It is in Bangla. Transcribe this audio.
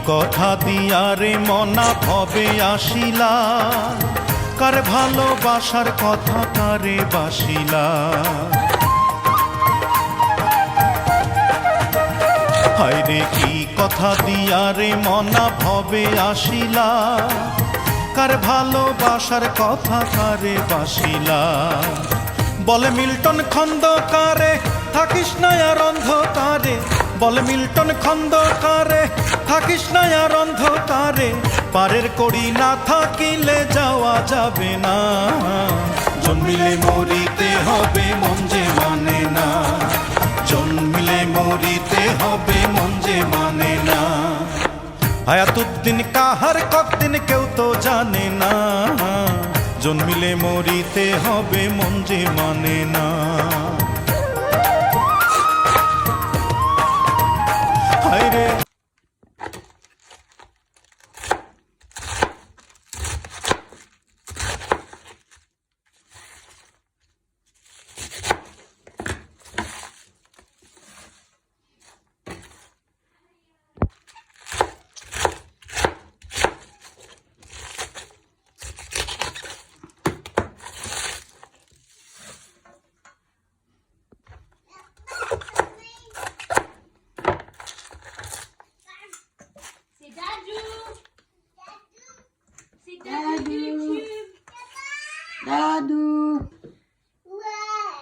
কথা দিয়া রে মনা ভবে আসিলা, কার ভালোবাসার কথা কারে বাসিলা। হায়রে কি কথা দিয়া রে মনা ভবে আসিলা, কার ভালোবাসার কথা কারে বাসিলা। বলে মিল্টন খন্দকারে থাকিস না আর অন্ধকারে, বলে মিল্টন খন্দকারে থাকিস না আর অন্ধকারে, পারের কড়ি না থাকিলে যাওয়া যাবে না। জন্মিলে মরিতে হবে মন যে মানে না, জন্মিলে মরিতে হবে মন যে মানে না। হায়াতুদ্দিন কাহার কতদিন কেউ তো জানে না, জন্মিলে মরিতে হবে মন যে মানে না।